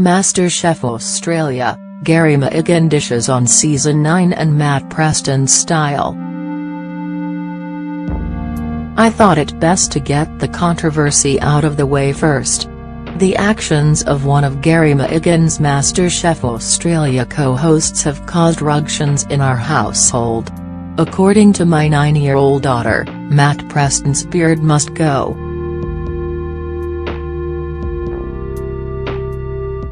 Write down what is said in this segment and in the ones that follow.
MasterChef Australia, Gary Mehigan dishes on Season 9 and Matt Preston's style. I thought it best to get the controversy out of the way first. The actions of one of Gary Mehigan's MasterChef Australia co-hosts have caused ructions in our household. According to my 9-year-old daughter, Matt Preston's beard must go.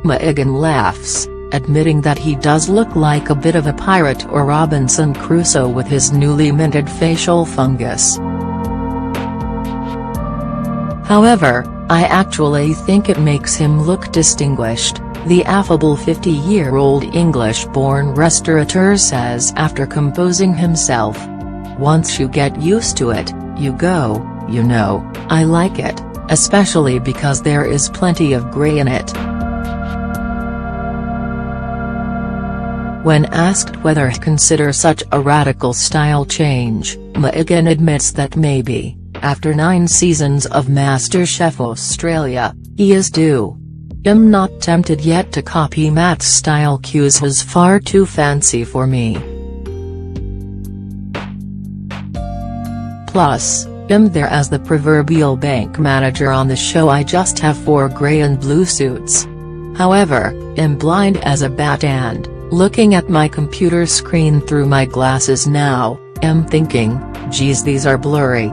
Mehigan laughs, admitting that he does look like a bit of a pirate or Robinson Crusoe with his newly minted facial fungus. However, I actually think it makes him look distinguished, the affable 50-year-old English-born restaurateur says after composing himself. Once you get used to it, you go, you know, I like it, especially because there is plenty of grey in it. When asked whether he consider such a radical style change, Mehigan admits that maybe, after 9 seasons of MasterChef Australia, he is due. I'm not tempted yet to copy Matt's style cues, was far too fancy for me. Plus, I'm there as the proverbial bank manager on the show. I just have 4 grey and blue suits. However, I'm blind as a bat and, looking at my computer screen through my glasses now, I'm thinking, geez, these are blurry.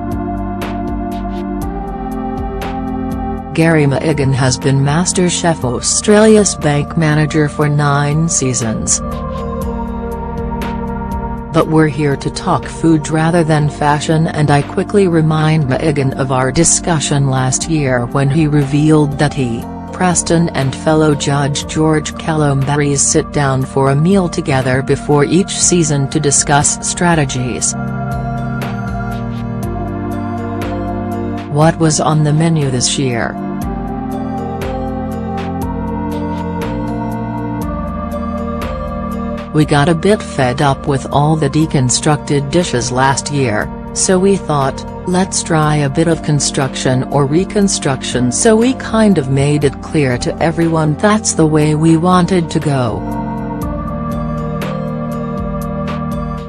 Gary Mehigan has been MasterChef Australia's bank manager for 9 seasons. But we're here to talk food rather than fashion, and I quickly remind Mehigan of our discussion last year when he revealed that he, Preston and fellow judge George Calombaris sit down for a meal together before each season to discuss strategies. What was on the menu this year? We got a bit fed up with all the deconstructed dishes last year, so we thought, let's try a bit of construction or reconstruction, so we kind of made it clear to everyone that's the way we wanted to go.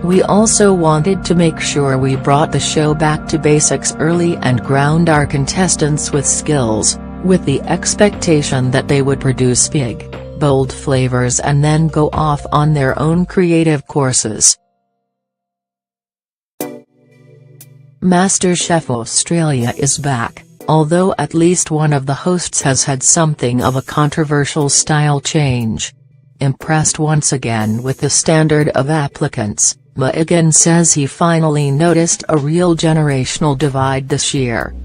We also wanted to make sure we brought the show back to basics early and ground our contestants with skills, with the expectation that they would produce big, bold flavors and then go off on their own creative courses. MasterChef Australia is back, although at least one of the hosts has had something of a controversial style change. Impressed once again with the standard of applicants, Mehigan says he finally noticed a real generational divide this year.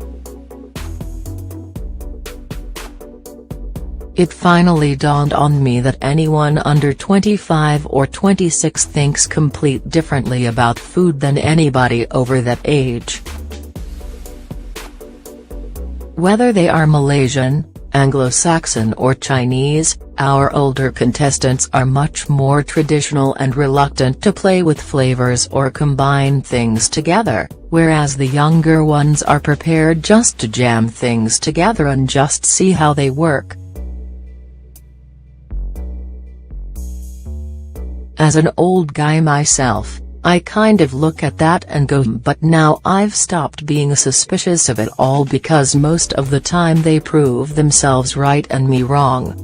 It finally dawned on me that anyone under 25 or 26 thinks completely differently about food than anybody over that age. Whether they are Malaysian, Anglo-Saxon or Chinese, our older contestants are much more traditional and reluctant to play with flavors or combine things together, whereas the younger ones are prepared just to jam things together and just see how they work. As an old guy myself, I kind of look at that and go, but now I've stopped being suspicious of it all because most of the time they prove themselves right and me wrong.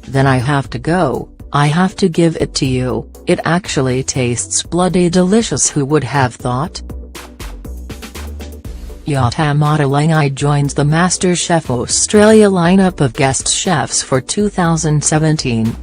Then I have to go, I have to give it to you, it actually tastes bloody delicious. Who would have thought? Yatamatalai joins the MasterChef Australia lineup of guest chefs for 2017.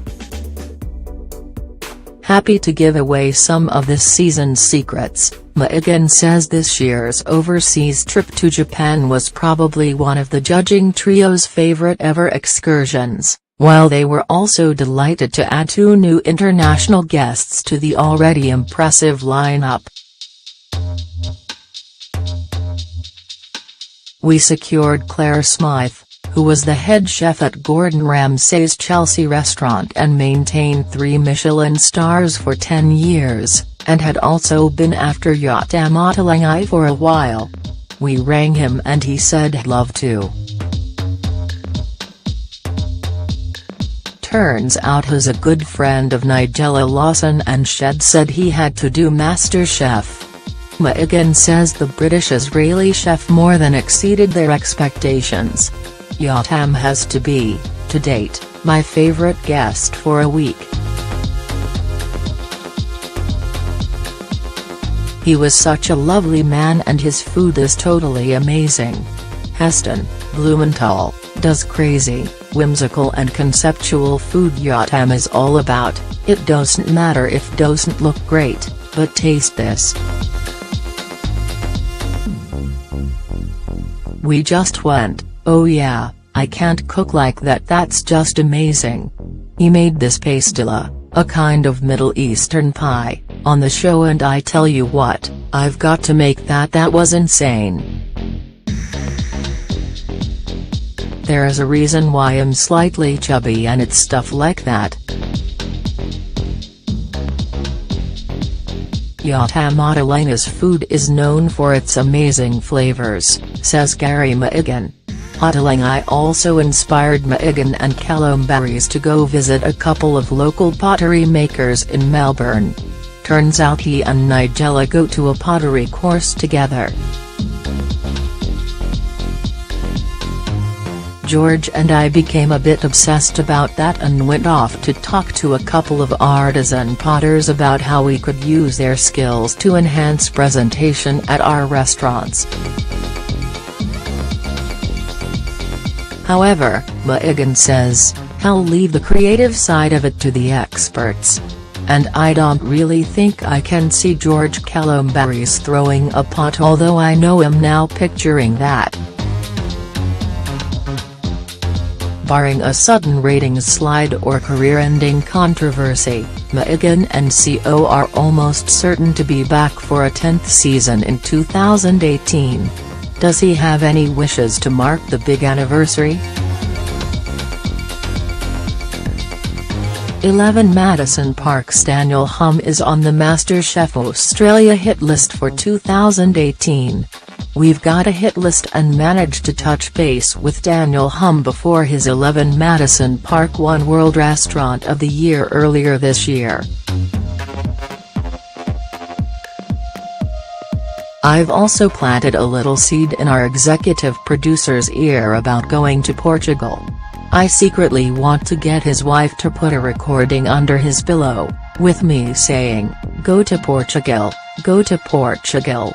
Happy to give away some of this season's secrets, Mehigan says this year's overseas trip to Japan was probably one of the judging trio's favorite ever excursions, while they were also delighted to add 2 new international guests to the already impressive lineup. We secured Claire Smythe, who was the head chef at Gordon Ramsay's Chelsea restaurant and maintained 3 Michelin stars for 10 years, and had also been after Yatamatalai for a while. We rang him and he said he'd love to. turns out who's a good friend of Nigella Lawson, and Shed said he had to do MasterChef. Mehigan says the British-Israeli chef more than exceeded their expectations. Yotam has to be, to date, my favourite guest for a week. He was such a lovely man and his food is totally amazing. Heston, Blumenthal, does crazy, whimsical and conceptual food Yotam is all about. It doesn't matter if doesn't look great, but taste this. We just went, oh yeah, I can't cook like that, that's just amazing. He made this pastilla, a kind of Middle Eastern pie, on the show, and I tell you what, I've got to make that. That was insane. There's a reason why I'm slightly chubby and it's stuff like that. Yotam Ottoleng's food is known for its amazing flavors, says Gary Mehigan. Ottoleng also inspired Mehigan and Callum Barries to go visit a couple of local pottery makers in Melbourne. Turns out he and Nigella go to a pottery course together. George and I became a bit obsessed about that and went off to talk to a couple of artisan potters about how we could use their skills to enhance presentation at our restaurants. However, Mehigan says, I'll leave the creative side of it to the experts. And I don't really think I can see George Callum Barries throwing a pot, although I know him now picturing that. Barring a sudden ratings slide or career-ending controversy, Mehigan and CO are almost certain to be back for a 10th season in 2018. Does he have any wishes to mark the big anniversary? 11 Madison Park's Daniel Humm is on the MasterChef Australia hit list for 2018. We've got a hit list and managed to touch base with Daniel Humm before his 11 Madison Park won World Restaurant of the Year earlier this year. I've also planted a little seed in our executive producer's ear about going to Portugal. I secretly want to get his wife to put a recording under his pillow, with me saying, "Go to Portugal, go to Portugal."